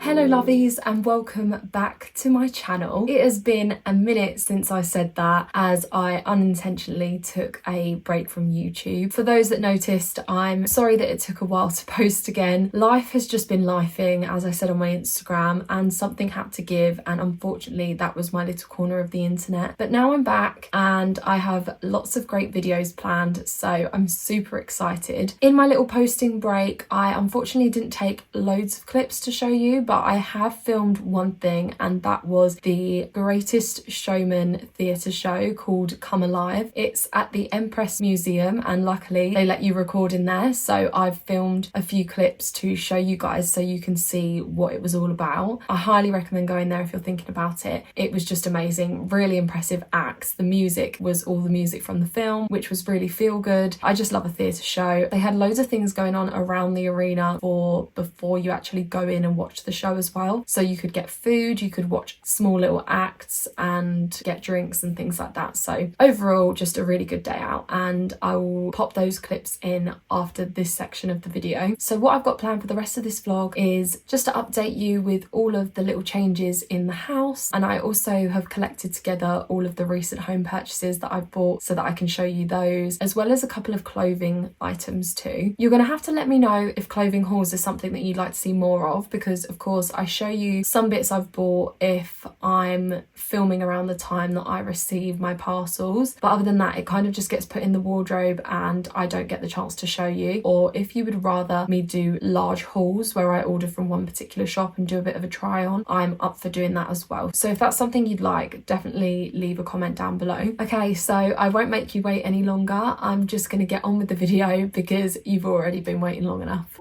Hello lovies and welcome back to my channel. It has been a minute since I said that, as I unintentionally took a break from YouTube. For those that noticed, I'm sorry that it took a while to post again. Life has just been lifing, as I said on my Instagram, and something had to give, and unfortunately that was my little corner of the internet. But now I'm back and I have lots of great videos planned, so I'm super excited. In my little posting break, I unfortunately didn't take loads of clips to show you, but I have filmed one thing, and that was the Greatest Showman theatre show called Come Alive. It's at the Empress Museum, and luckily they let you record in there, so I've filmed a few clips to show you guys so you can see what it was all about. I highly recommend going there if you're thinking about it. It was just amazing, really impressive acts. The music was all the music from the film, which was really feel good. I just love a theatre show. They had loads of things going on around the arena before you actually go in and watch the show as well. So you could get food, you could watch small little acts and get drinks and things like that. So overall, just a really good day out, and I will pop those clips in after this section of the video. So what I've got planned for the rest of this vlog is just to update you with all of the little changes in the house, and I also have collected together all of the recent home purchases that I've bought so that I can show you those, as well as a couple of clothing items too. You're going to have to let me know if clothing hauls is something that you'd like to see more of, because of course I show you some bits I've bought if I'm filming around the time that I receive my parcels, but other than that it kind of just gets put in the wardrobe and I don't get the chance to show you. Or if you would rather me do large hauls where I order from one particular shop and do a bit of a try on, I'm up for doing that as well. So if that's something you'd like, definitely leave a comment down below. Okay, so I won't make you wait any longer. I'm just going to get on with the video because you've already been waiting long enough.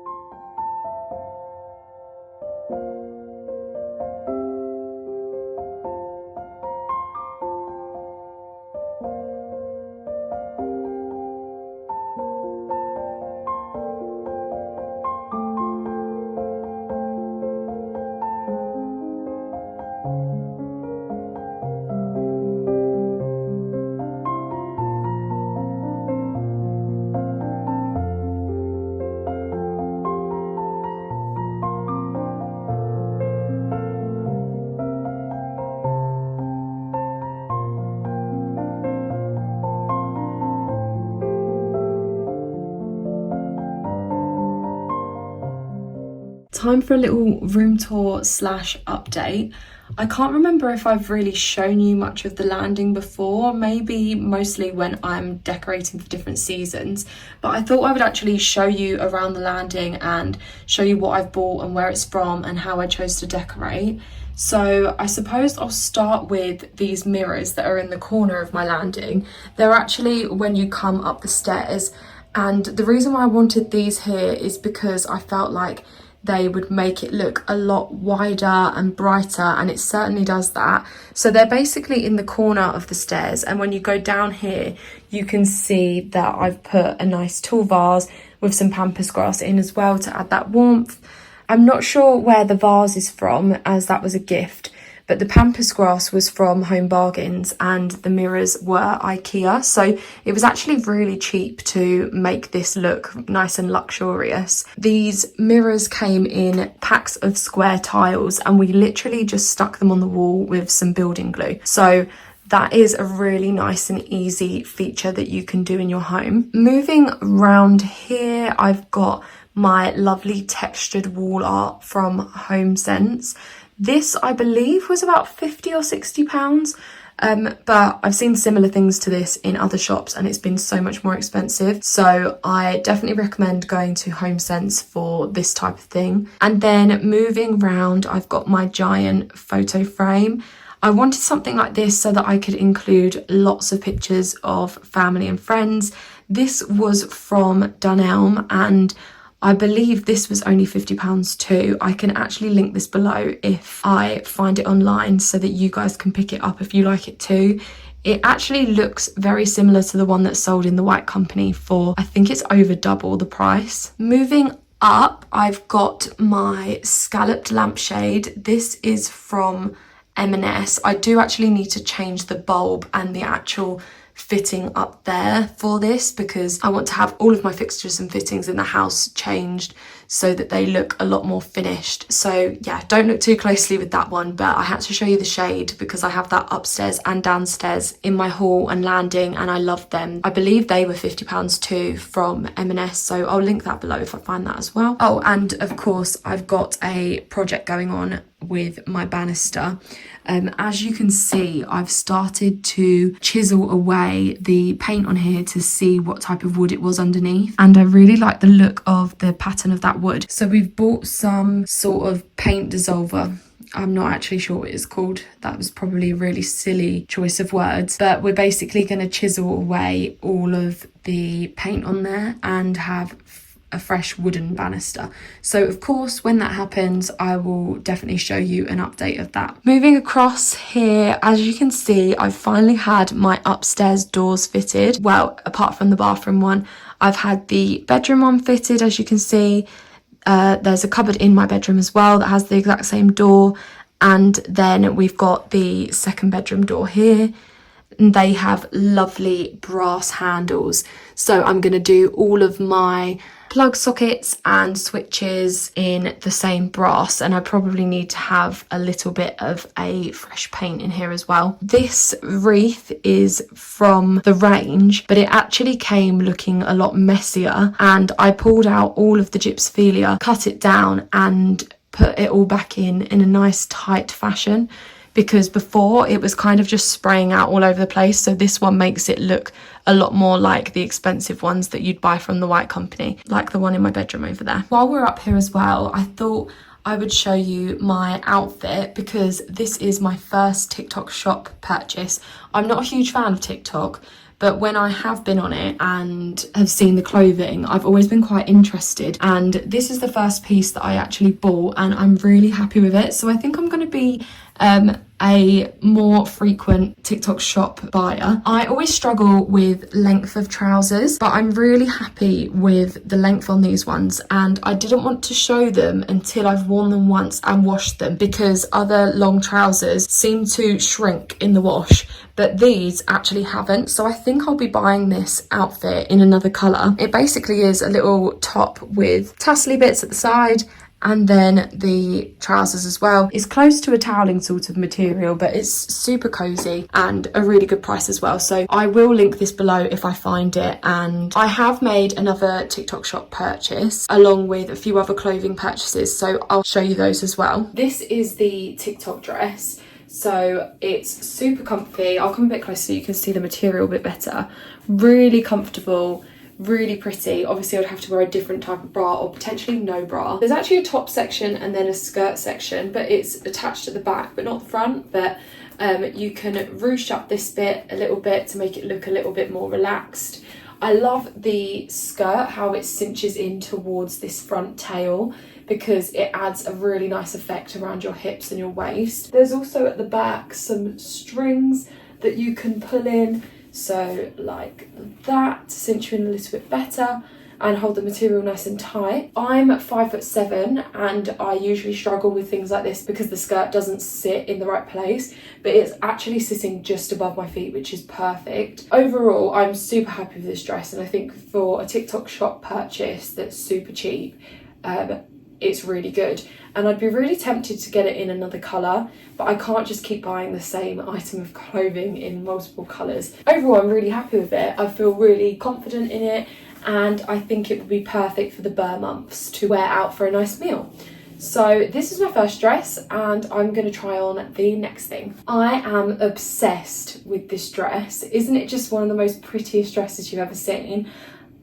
Time for a little room tour slash update. I can't remember if I've really shown you much of the landing before, maybe mostly when I'm decorating for different seasons, but I thought I would actually show you around the landing and show you what I've bought and where it's from and how I chose to decorate. So I suppose I'll start with these mirrors that are in the corner of my landing. They're actually when you come up the stairs, and the reason why I wanted these here is because I felt like they would make it look a lot wider and brighter, and it certainly does that. So they're basically in the corner of the stairs, and when you go down here you can see that I've put a nice tall vase with some pampas grass in as well to add that warmth. I'm not sure where the vase is from, as that was a gift, but the pampas grass was from Home Bargains and the mirrors were IKEA, so it was actually really cheap to make this look nice and luxurious. These mirrors came in packs of square tiles and we literally just stuck them on the wall with some building glue. So that is a really nice and easy feature that you can do in your home. Moving around here, I've got my lovely textured wall art from HomeSense. This, I believe, was about £50 or £60. But I've seen similar things to this in other shops and it's been so much more expensive. So I definitely recommend going to HomeSense for this type of thing. And then moving round, I've got my giant photo frame. I wanted something like this so that I could include lots of pictures of family and friends. This was from Dunelm and I believe this was only £50 too. I can actually link this below if I find it online so that you guys can pick it up if you like it too. It actually looks very similar to the one that's sold in the White Company for, I think it's over double the price. Moving up, I've got my scalloped lampshade. This is from M&S. I do actually need to change the bulb and the actual fitting up there for this because I want to have all of my fixtures and fittings in the house changed so that they look a lot more finished. So yeah, don't look too closely with that one, but I had to show you the shade because I have that upstairs and downstairs in my hall and landing and I love them. I believe they were £50 too from M&S, so I'll link that below if I find that as well. Oh, and of course I've got a project going on with my banister. As you can see, I've started to chisel away the paint on here to see what type of wood it was underneath, and I really like the look of the pattern of that wood. So we've bought some sort of paint dissolver. I'm not actually sure what it's called. That was probably a really silly choice of words, but we're basically going to chisel away all of the paint on there and have a fresh wooden banister. So of course when that happens I will definitely show you an update of that. Moving across here, as you can see, I've finally had my upstairs doors fitted. Well, apart from the bathroom one, I've had the bedroom one fitted. As you can see, there's a cupboard in my bedroom as well that has the exact same door, and then we've got the second bedroom door here. And they have lovely brass handles, so I'm going to do all of my plug sockets and switches in the same brass, and I probably need to have a little bit of a fresh paint in here as well. This wreath is from the range, but it actually came looking a lot messier, and I pulled out all of the gypsophilia, cut it down and put it all back in a nice tight fashion, because before it was kind of just spraying out all over the place. So this one makes it look a lot more like the expensive ones that you'd buy from the White Company, like the one in my bedroom over there. While we're up here as well, I thought I would show you my outfit because this is my first TikTok shop purchase. I'm not a huge fan of TikTok, but when I have been on it and have seen the clothing, I've always been quite interested. And this is the first piece that I actually bought and I'm really happy with it. So I think I'm going to be a more frequent TikTok shop buyer. I always struggle with length of trousers, but I'm really happy with the length on these ones, and I didn't want to show them until I've worn them once and washed them because other long trousers seem to shrink in the wash, but these actually haven't. So I think I'll be buying this outfit in another colour. It basically is a little top with tassely bits at the side, and then the trousers as well. It's close to a toweling sort of material, but it's super cozy and a really good price as well. So I will link this below if I find it. And I have made another TikTok shop purchase along with a few other clothing purchases, so I'll show you those as well. This is the TikTok dress. So it's super comfy. I'll come a bit closer so you can see the material a bit better. Really comfortable, really pretty. Obviously I'd have to wear a different type of bra or potentially no bra. There's actually a top section and then a skirt section, but it's attached at the back but not the front. But you can ruche up this bit a little bit to make it look a little bit more relaxed. I love the skirt, how it cinches in towards this front tail, because it adds a really nice effect around your hips and your waist. There's also at the back some strings that you can pull in, so like that, to cinch you in a little bit better and hold the material nice and tight. I'm 5'7" and I usually struggle with things like this because the skirt doesn't sit in the right place, but it's actually sitting just above my feet, which is perfect. Overall, I'm super happy with this dress, and I think for a TikTok shop purchase that's super cheap, it's really good. And I'd be really tempted to get it in another colour, but I can't just keep buying the same item of clothing in multiple colours. Overall, I'm really happy with it. I feel really confident in it, and I think it would be perfect for the Burr months to wear out for a nice meal. So this is my first dress and I'm going to try on the next thing. I am obsessed with this dress. Isn't it just one of the most prettiest dresses you've ever seen?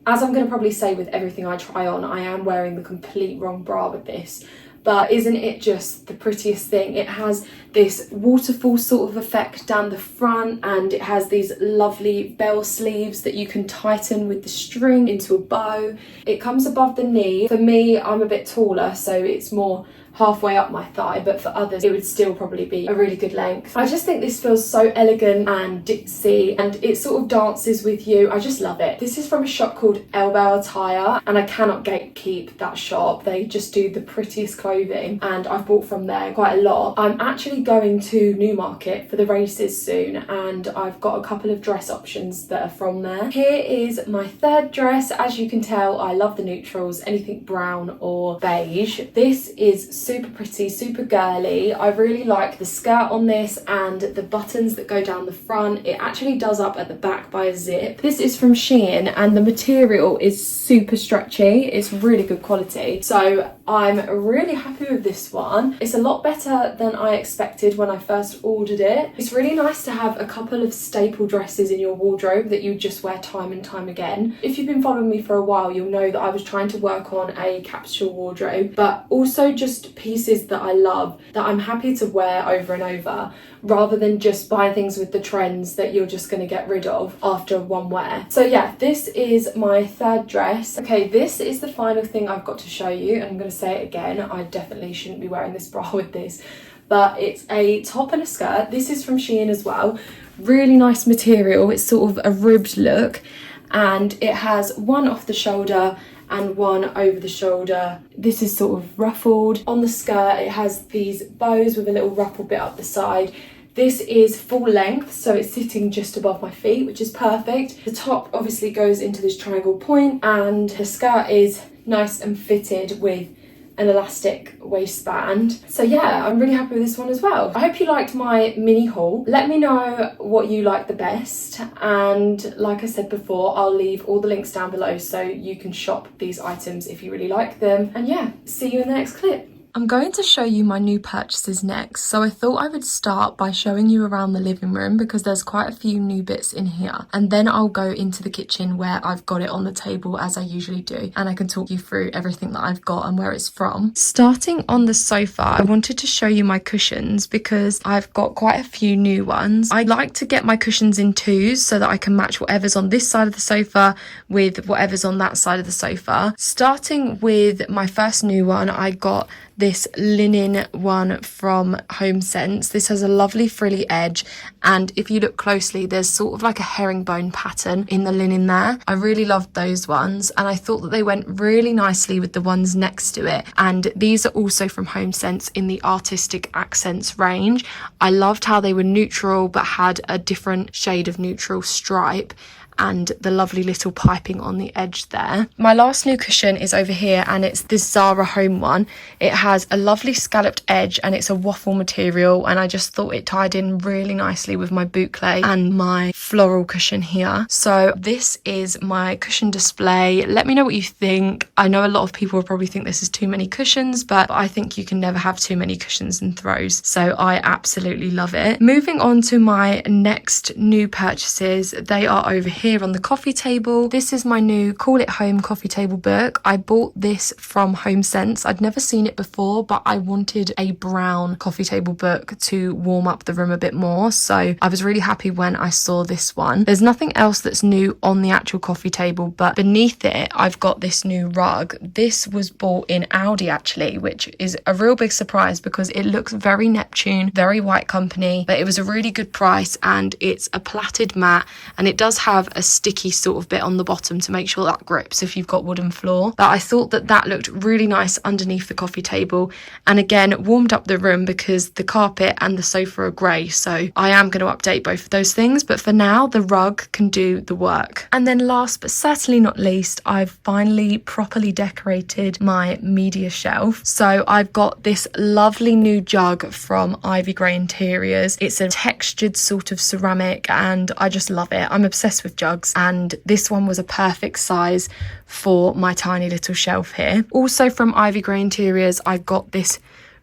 As I'm going to probably say with everything I try on, I am wearing the complete wrong bra with this. But isn't it just the prettiest thing? It has this waterfall sort of effect down the front, and it has these lovely bell sleeves that you can tighten with the string into a bow. It comes above the knee. For me, I'm a bit taller, so it's more halfway up my thigh, but for others it would still probably be a really good length. I just think this feels so elegant and ditzy, and it sort of dances with you. I just love it. This is from a shop called Elbow Attire, and I cannot gatekeep that shop. They just do the prettiest clothing, and I've bought from there quite a lot. I'm actually going to Newmarket for the races soon, and I've got a couple of dress options that are from there. Here is my third dress. As you can tell, I love the neutrals, anything brown or beige. This is super pretty, super girly. I really like the skirt on this and the buttons that go down the front. It actually does up at the back by a zip. This is from Shein and the material is super stretchy. It's really good quality. So I'm really happy with this one. It's a lot better than I expected when I first ordered it. It's really nice to have a couple of staple dresses in your wardrobe that you just wear time and time again. If you've been following me for a while, you'll know that I was trying to work on a capsule wardrobe, but also just pieces that I love that I'm happy to wear over and over, rather than just buying things with the trends that you're just going to get rid of after one wear. So yeah, this is my third dress. Okay, this is the final thing I've got to show you, and I'm going to say it again, I definitely shouldn't be wearing this bra with this, but it's a top and a skirt. This is from Shein as well. Really nice material. It's sort of a ribbed look, and it has one off the shoulder and one over the shoulder. This is sort of ruffled. On the skirt it has these bows with a little ruffle bit up the side. This is full length, so it's sitting just above my feet, which is perfect. The top obviously goes into this triangle point, and the skirt is nice and fitted with an elastic waistband. So yeah, I'm really happy with this one as well. I hope you liked my mini haul. Let me know what you like the best, and like I said before, I'll leave all the links down below so you can shop these items if you really like them. And yeah, see you in the next clip. I'm going to show you my new purchases next, so I thought I would start by showing you around the living room because there's quite a few new bits in here, and then I'll go into the kitchen where I've got it on the table as I usually do, and I can talk you through everything that I've got and where it's from. Starting on the sofa, I wanted to show you my cushions because I've got quite a few new ones. I like to get my cushions in twos so that I can match whatever's on this side of the sofa with whatever's on that side of the sofa. Starting with my first new one, I got this linen one from HomeSense. This has a lovely frilly edge, and if you look closely there's sort of like a herringbone pattern in the linen there. I really loved those ones, and I thought that they went really nicely with the ones next to it, and these are also from HomeSense in the Artistic Accents range. I loved how they were neutral but had a different shade of neutral stripe and the lovely little piping on the edge there. My last new cushion is over here, and it's this Zara Home one. It has a lovely scalloped edge and it's a waffle material, and I just thought it tied in really nicely with my boucle and my floral cushion here. So this is my cushion display. Let me know what you think. I know a lot of people will probably think this is too many cushions, but I think you can never have too many cushions and throws, so I absolutely love it. Moving on to my next new purchases, they are over here on the coffee table. This is my new Call It Home coffee table book. I bought this from HomeSense. I'd never seen it before, but I wanted a brown coffee table book to warm up the room a bit more, so I was really happy when I saw this one. There's nothing else that's new on the actual coffee table, but beneath it I've got this new rug. This was bought in Aldi actually, which is a real big surprise because it looks very Neptune, very white company, but it was a really good price, and it's a plaited mat, and it does have a sticky sort of bit on the bottom to make sure that grips if you've got wooden floor. But I thought that that looked really nice underneath the coffee table, and again warmed up the room because the carpet and the sofa are grey, so I am going to update both of those things, but for now the rug can do the work. And then last but certainly not least, I've finally properly decorated my media shelf. So I've got this lovely new jug from Ivy Grey Interiors. It's a textured sort of ceramic and I just love it. I'm obsessed with jugs, and this one was a perfect size for my tiny little shelf here. Also from Ivy Grey Interiors, I got this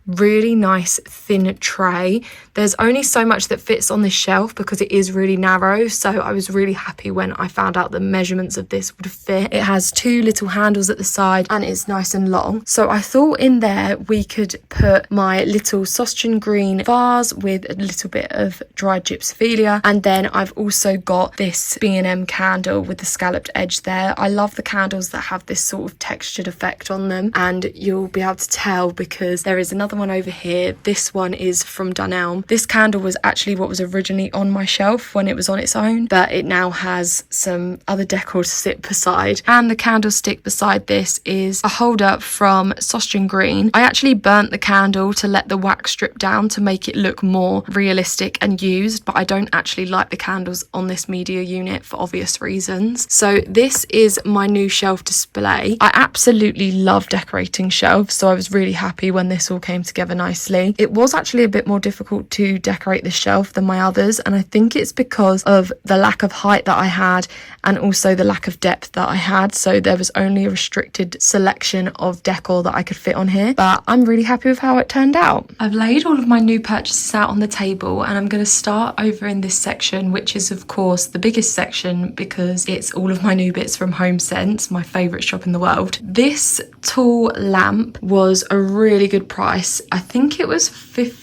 really nice thin tray. There's only so much that fits on this shelf because it is really narrow, so I was really happy when I found out the measurements of this would fit. It has two little handles at the side and it's nice and long, so I thought in there we could put my little sausagen green vase with a little bit of dried gypsophilia, and then I've also got this B&M candle with the scalloped edge there. I love the candles that have this sort of textured effect on them, and you'll be able to tell because there is another one over here. This one is from Dunelm. This candle was actually what was originally on my shelf when it was on its own, but it now has some other decor to sit beside. And the candlestick beside this is a holder from Sausagen Green. I actually burnt the candle to let the wax strip down to make it look more realistic and used, but I don't actually like the candles on this media unit for obvious reasons. So this is my new shelf display. I absolutely love decorating shelves, so I was really happy when this all came together nicely. It was actually a bit more difficult to decorate the shelf than my others, and I think it's because of the lack of height that I had and also the lack of depth that I had, so there was only a restricted selection of decor that I could fit on here, but I'm really happy with how it turned out. I've laid all of my new purchases out on the table, and I'm going to start over in this section, which is of course the biggest section because it's all of my new bits from HomeSense, my favourite shop in the world. This tall lamp was a really good price. I think it was £50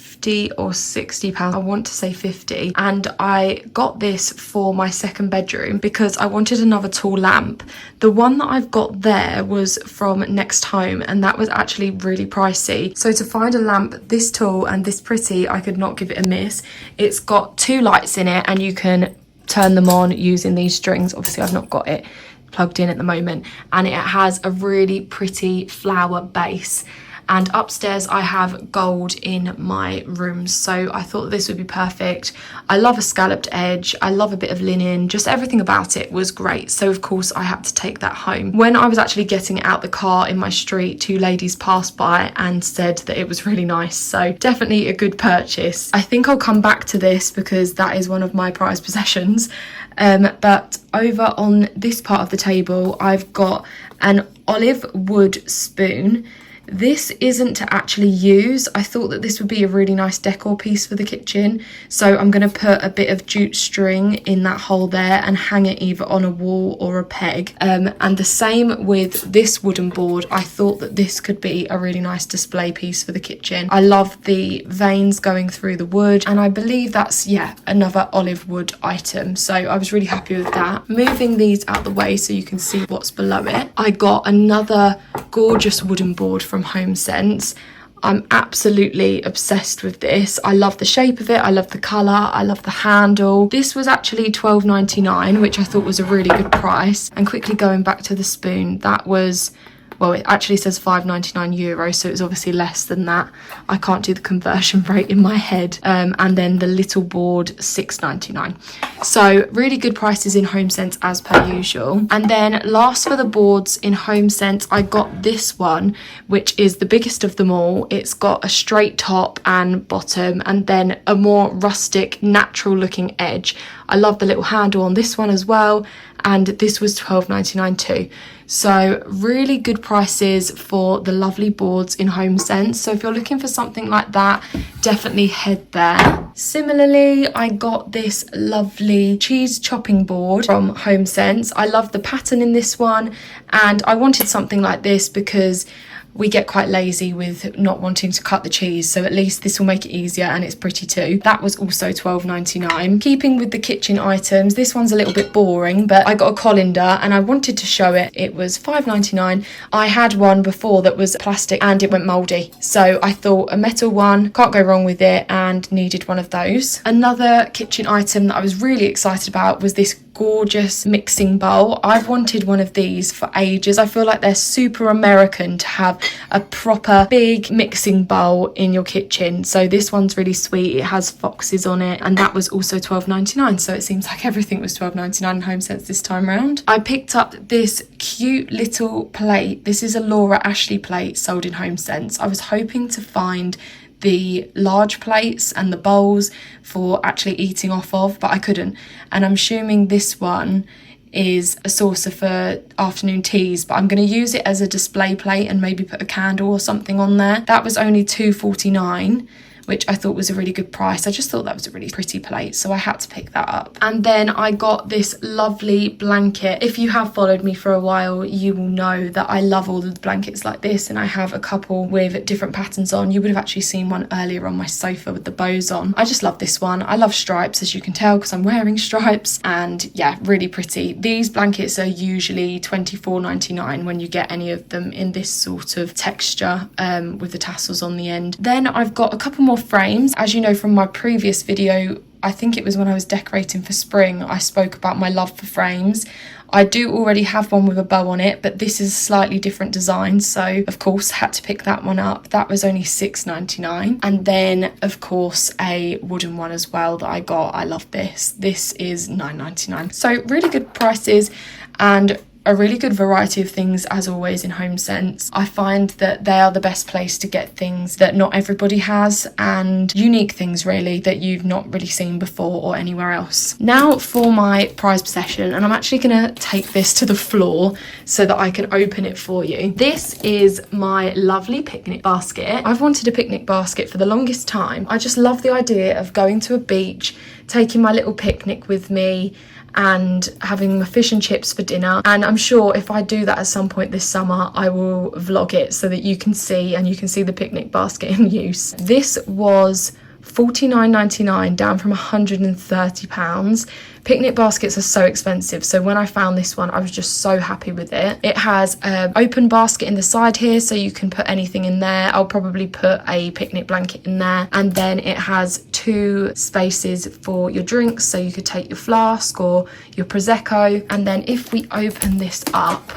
or £60. I want to say 50, and I got this for my second bedroom because I wanted another tall lamp. The one that I've got there was from Next Home, and that was actually really pricey, so to find a lamp this tall and this pretty, I could not give it a miss. It's got two lights in it and you can turn them on using these strings. Obviously I've not got it plugged in at the moment, and it has a really pretty flower base. And upstairs I have gold in my rooms, so I thought this would be perfect. I love a scalloped edge, I love a bit of linen, just everything about it was great, so of course I had to take that home. When I was actually getting out the car in my street, two ladies passed by and said that it was really nice, so definitely a good purchase. I think I'll come back to this because that is one of my prized possessions. But over on this part of the table I've got an olive wood spoon. This isn't to actually use. I thought that this would be a really nice decor piece for the kitchen, so I'm going to put a bit of jute string in that hole there and hang it either on a wall or a peg. And the same with this wooden board. I thought that this could be a really nice display piece for the kitchen. I love the veins going through the wood, and I believe that's, yeah, another olive wood item, so I was really happy with that. Moving these out the way so you can see what's below it, I got another gorgeous wooden board from HomeSense. I'm absolutely obsessed with this. I love the shape of it, I love the colour, I love the handle. This was actually £12.99, which I thought was a really good price. And quickly going back to the spoon, that was, well, it actually says €5.99, so it's obviously less than that. I can't do the conversion rate in my head. And then the little board, £6.99. So really good prices in HomeSense as per usual. And then last for the boards in HomeSense, I got this one, which is the biggest of them all. It's got a straight top and bottom, and then a more rustic, natural looking edge. I love the little handle on this one as well, and this was £12.99 too. So really good prices for the lovely boards in HomeSense. So if you're looking for something like that, definitely head there. Similarly, I got this lovely cheese chopping board from HomeSense. I love the pattern in this one, and I wanted something like this because we get quite lazy with not wanting to cut the cheese, so at least this will make it easier, and it's pretty too. That was also £12.99. Keeping with the kitchen items, this one's a little bit boring, but I got a colander and I wanted to show it. It was £5.99. I had one before that was plastic and it went mouldy, so I thought a metal one, can't go wrong with it, and needed one of those. Another kitchen item that I was really excited about was this gorgeous mixing bowl. I've wanted one of these for ages. I feel like they're super American to have a proper big mixing bowl in your kitchen. So this one's really sweet. It has foxes on it, and that was also £12.99. So it seems like everything was £12.99 in HomeSense this time around. I picked up this cute little plate. This is a Laura Ashley plate sold in HomeSense. I was hoping to find the large plates and the bowls for actually eating off of, but I couldn't. And I'm assuming this one is a saucer for afternoon teas, but I'm going to use it as a display plate and maybe put a candle or something on there. That was only £2.49, which I thought was a really good price. I just thought that was a really pretty plate, so I had to pick that up. And then I got this lovely blanket. If you have followed me for a while, you will know that I love all the blankets like this, and I have a couple with different patterns on. You would have actually seen one earlier on my sofa with the bows on. I just love this one. I love stripes, as you can tell, because I'm wearing stripes, and yeah, really pretty. These blankets are usually £24.99 when you get any of them in this sort of texture with the tassels on the end. Then I've got a couple more frames. As you know from my previous video, I think it was when I was decorating for spring, I spoke about my love for frames. I do already have one with a bow on it, but this is a slightly different design, so of course had to pick that one up. That was only £6.99. And then of course a wooden one as well that I got. I love this. This is £9.99. So really good prices and a really good variety of things, as always, in HomeSense. I find that they are the best place to get things that not everybody has, and unique things really that you've not really seen before or anywhere else. Now for my prize possession, and I'm actually going to take this to the floor so that I can open it for you. This is my lovely picnic basket. I've wanted a picnic basket for the longest time. I just love the idea of going to a beach, taking my little picnic with me, and having my fish and chips for dinner. And I'm sure if I do that at some point this summer, I will vlog it so that you can see, and you can see the picnic basket in use. This was £49.99, down from £130. Picnic baskets are so expensive, so when I found this one I was just so happy with it. It has an open basket in the side here, so you can put anything in there. I'll probably put a picnic blanket in there, and then it has 2 spaces for your drinks, so you could take your flask or your Prosecco. And then if we open this up,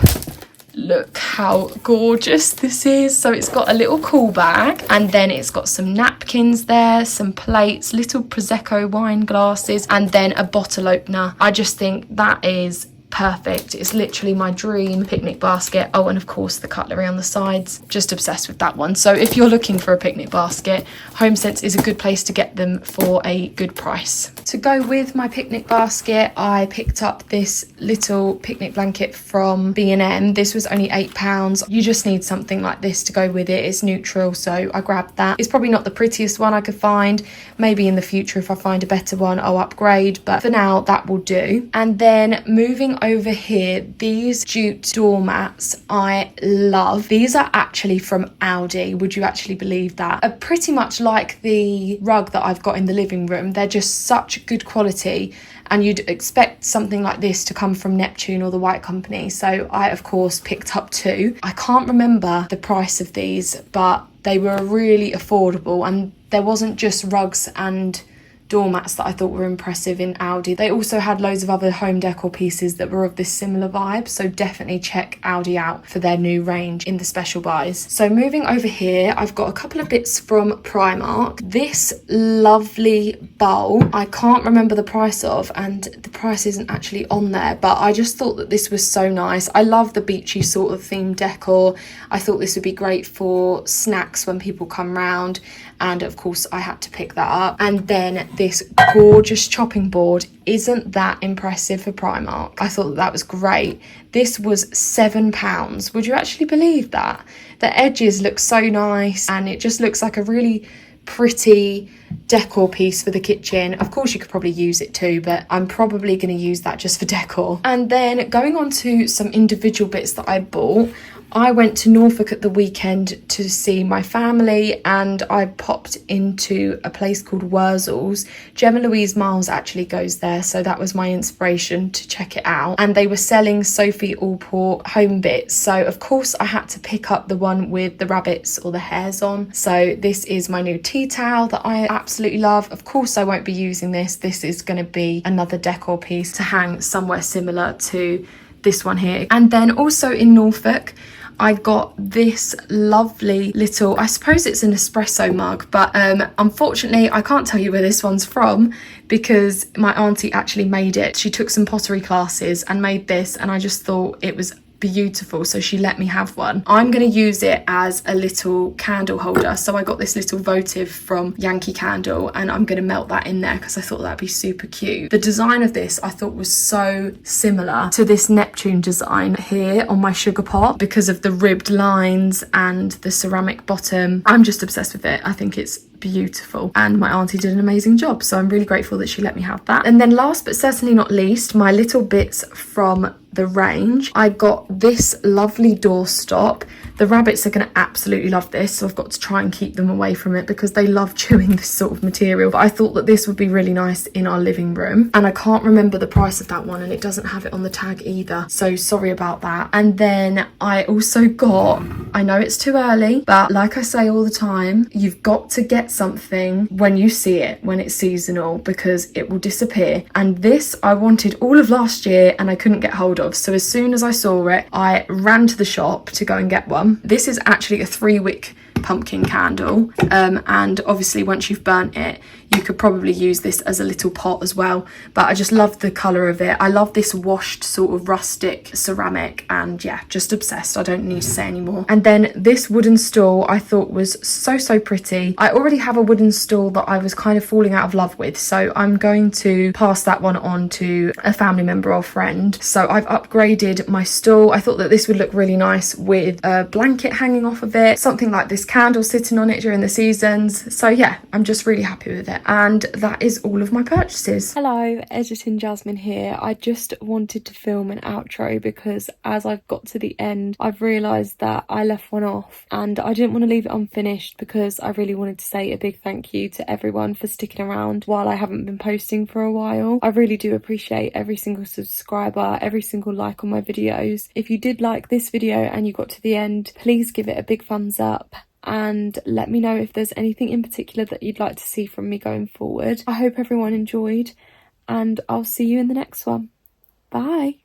look how gorgeous this is. So it's got a little cool bag, and then it's got some napkins there, some plates, little Prosecco wine glasses, and then a bottle opener. I just think that is perfect. It's literally my dream picnic basket. Oh, and of course the cutlery on the sides. Just obsessed with that one. So if you're looking for a picnic basket, HomeSense is a good place to get them for a good price. To go with my picnic basket, I picked up this little picnic blanket from B&M. This was only £8. You just need something like this to go with it. It's neutral, so I grabbed that. It's probably not the prettiest one I could find. Maybe in the future, if I find a better one, I'll upgrade, but for now that will do. And then moving over here, these jute doormats I love. These are actually from Aldi. Would you actually believe that? Are pretty much like the rug that I've got in the living room. They're just such good quality, and you'd expect something like this to come from Neptune or the White Company. So I of course picked up 2. I can't remember the price of these, but they were really affordable, and there wasn't just rugs and doormats that I thought were impressive in Aldi. They also had loads of other home decor pieces that were of this similar vibe, so definitely check Aldi out for their new range in the special buys. So moving over here, I've got a couple of bits from Primark. This lovely bowl, I can't remember the price of, and the price isn't actually on there, but I just thought that this was so nice. I love the beachy sort of themed decor. I thought this would be great for snacks when people come round, and of course I had to pick that up. And then this gorgeous chopping board. Isn't that impressive for Primark? I thought that was great. This was £7. Would you actually believe that? The edges look so nice, and it just looks like a really pretty decor piece for the kitchen. Of course you could probably use it too, but I'm probably going to use that just for decor. And then going on to some individual bits that I bought. I went to Norfolk at the weekend to see my family, and I popped into a place called Wurzel's. Gemma Louise Miles actually goes there, so that was my inspiration to check it out. And they were selling Sophie Allport home bits, so of course I had to pick up the one with the rabbits or the hares on. So this is my new tea towel that I absolutely love. Of course I won't be using this. This is going to be another decor piece to hang somewhere similar to this one here. And then also in Norfolk, I got this lovely little, I suppose it's an espresso mug, but unfortunately I can't tell you where this one's from because my auntie actually made it. She took some pottery classes and made this, and I just thought it was beautiful, so she let me have one. I'm going to use it as a little candle holder, so I got this little votive from Yankee Candle and I'm going to melt that in there because I thought that'd be super cute. The design of this I thought was so similar to this Neptune design here on my sugar pot because of the ribbed lines and the ceramic bottom. I'm just obsessed with it. I think it's beautiful, and my auntie did an amazing job, so I'm really grateful that she let me have that. And then last but certainly not least, my little bits from the range. I got this lovely doorstop. The rabbits are going to absolutely love this, so I've got to try and keep them away from it because they love chewing this sort of material. But I thought that this would be really nice in our living room, and I can't remember the price of that one, and it doesn't have it on the tag either, so sorry about that. And then I also got, I know it's too early, but like I say all the time, you've got to get something when you see it, when it's seasonal, because it will disappear. And this I wanted all of last year and I couldn't get hold of, so as soon as I saw it I ran to the shop to go and get one. This is actually a 3-wick pumpkin candle, and obviously once you've burnt it you could probably use this as a little pot as well, but I just love the colour of it. I love this washed sort of rustic ceramic, and yeah, just obsessed. I don't need to say anymore. And then this wooden stool I thought was so pretty. I already have a wooden stool that I was kind of falling out of love with, so I'm going to pass that one on to a family member or friend. So I've upgraded my stool. I thought that this would look really nice with a blanket hanging off of it, something like this candle sitting on it during the seasons. So yeah, I'm just really happy with it. And that is all of my purchases. Hello, Editing Jasmine here. I just wanted to film an outro because as I've got to the end I've realised that I left one off and I didn't want to leave it unfinished because I really wanted to say a big thank you to everyone for sticking around while I haven't been posting for a while. I really do appreciate every single subscriber, every single like on my videos. If you did like this video and you got to the end, please give it a big thumbs up and let me know if there's anything in particular that you'd like to see from me going forward. I hope everyone enjoyed, and I'll see you in the next one. Bye.